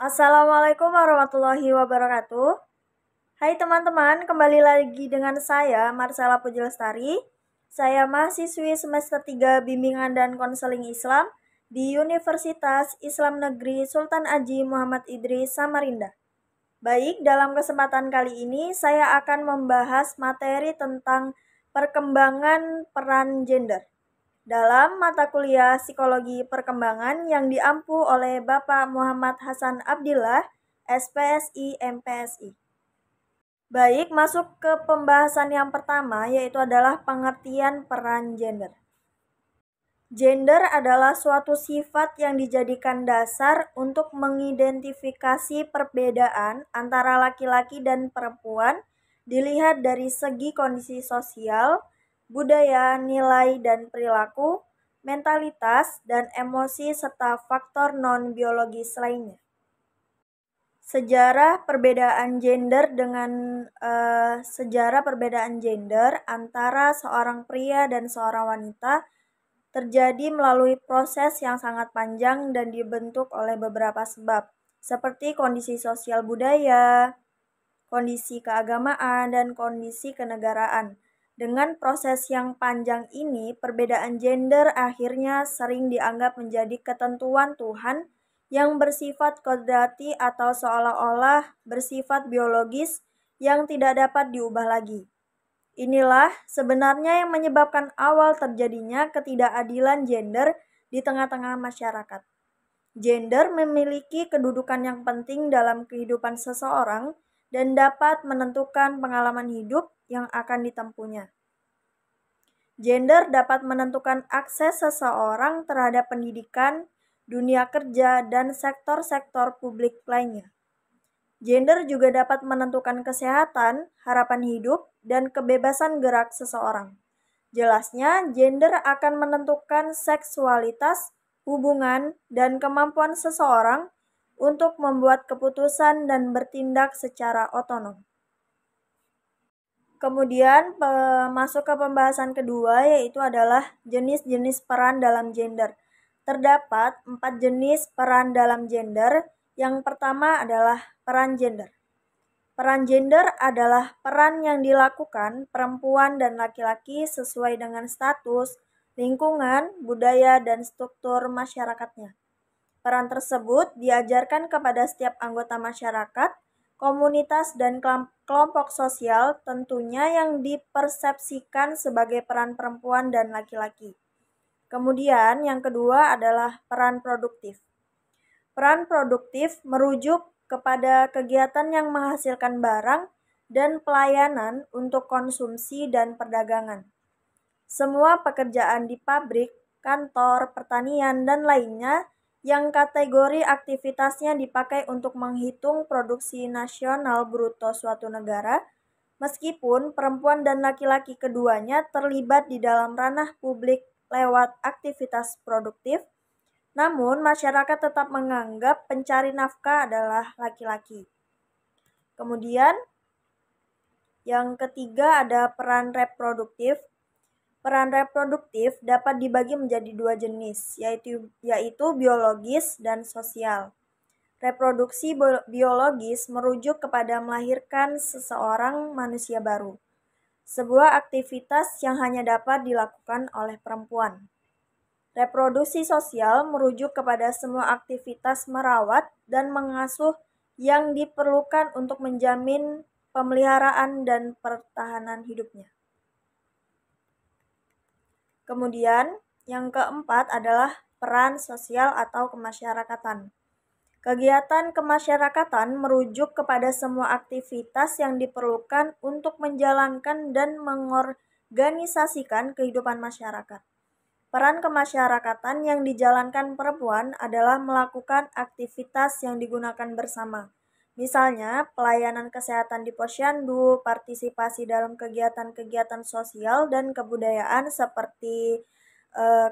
Assalamualaikum warahmatullahi wabarakatuh. Hai teman-teman, kembali lagi dengan saya Marcella Puji Lestari. Saya mahasiswi semester 3 Bimbingan dan Konseling Islam di Universitas Islam Negeri Sultan Haji Muhammad Idris Samarinda. Baik, dalam kesempatan kali ini saya akan membahas materi tentang perkembangan peran gender dalam mata kuliah Psikologi Perkembangan yang diampu oleh Bapak Muhammad Hasan Abdillah, SPSI MPSI. Baik, masuk ke pembahasan yang pertama, yaitu adalah pengertian peran gender. Gender adalah suatu sifat yang dijadikan dasar untuk mengidentifikasi perbedaan antara laki-laki dan perempuan dilihat dari segi kondisi sosial, budaya, nilai dan perilaku, mentalitas, dan emosi serta faktor non-biologis lainnya. Sejarah perbedaan gender antara seorang pria dan seorang wanita terjadi melalui proses yang sangat panjang dan dibentuk oleh beberapa sebab, seperti kondisi sosial budaya, kondisi keagamaan, dan kondisi kenegaraan. Dengan proses yang panjang ini, perbedaan gender akhirnya sering dianggap menjadi ketentuan Tuhan yang bersifat kodrati atau seolah-olah bersifat biologis yang tidak dapat diubah lagi. Inilah sebenarnya yang menyebabkan awal terjadinya ketidakadilan gender di tengah-tengah masyarakat. Gender memiliki kedudukan yang penting dalam kehidupan seseorang dan dapat menentukan pengalaman hidup yang akan ditempuhnya. Gender dapat menentukan akses seseorang terhadap pendidikan, dunia kerja, dan sektor-sektor publik lainnya. Gender juga dapat menentukan kesehatan, harapan hidup, dan kebebasan gerak seseorang. Jelasnya, gender akan menentukan seksualitas, hubungan, dan kemampuan seseorang untuk membuat keputusan dan bertindak secara otonom. Kemudian masuk ke pembahasan kedua, yaitu adalah jenis-jenis peran dalam gender. Terdapat 4 jenis peran dalam gender. Yang pertama adalah peran gender. Peran gender adalah peran yang dilakukan perempuan dan laki-laki sesuai dengan status, lingkungan, budaya, dan struktur masyarakatnya. Peran tersebut diajarkan kepada setiap anggota masyarakat, komunitas, dan kelompok sosial tentunya yang dipersepsikan sebagai peran perempuan dan laki-laki. Kemudian yang kedua adalah peran produktif. Peran produktif merujuk kepada kegiatan yang menghasilkan barang dan pelayanan untuk konsumsi dan perdagangan. Semua pekerjaan di pabrik, kantor, pertanian, dan lainnya yang kategori aktivitasnya dipakai untuk menghitung produksi nasional bruto suatu negara, meskipun perempuan dan laki-laki keduanya terlibat di dalam ranah publik lewat aktivitas produktif, namun masyarakat tetap menganggap pencari nafkah adalah laki-laki. Kemudian yang ketiga ada peran reproduktif. Peran reproduktif dapat dibagi menjadi 2 jenis, yaitu biologis dan sosial. Reproduksi biologis merujuk kepada melahirkan seseorang manusia baru, sebuah aktivitas yang hanya dapat dilakukan oleh perempuan. Reproduksi sosial merujuk kepada semua aktivitas merawat dan mengasuh yang diperlukan untuk menjamin pemeliharaan dan pertahanan hidupnya. Kemudian, yang keempat adalah peran sosial atau kemasyarakatan. Kegiatan kemasyarakatan merujuk kepada semua aktivitas yang diperlukan untuk menjalankan dan mengorganisasikan kehidupan masyarakat. Peran kemasyarakatan yang dijalankan perempuan adalah melakukan aktivitas yang digunakan bersama. Misalnya, pelayanan kesehatan di posyandu, partisipasi dalam kegiatan-kegiatan sosial dan kebudayaan seperti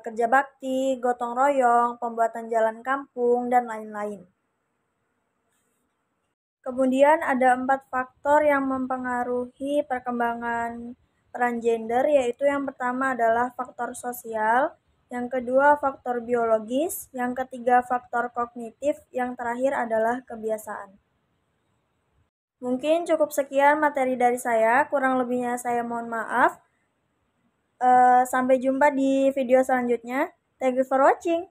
kerja bakti, gotong royong, pembuatan jalan kampung, dan lain-lain. Kemudian ada 4 faktor yang mempengaruhi perkembangan peran gender, yaitu yang pertama adalah faktor sosial, yang kedua faktor biologis, yang ketiga faktor kognitif, yang terakhir adalah kebiasaan. Mungkin cukup sekian materi dari saya, kurang lebihnya saya mohon maaf. Sampai jumpa di video selanjutnya. Thank you for watching.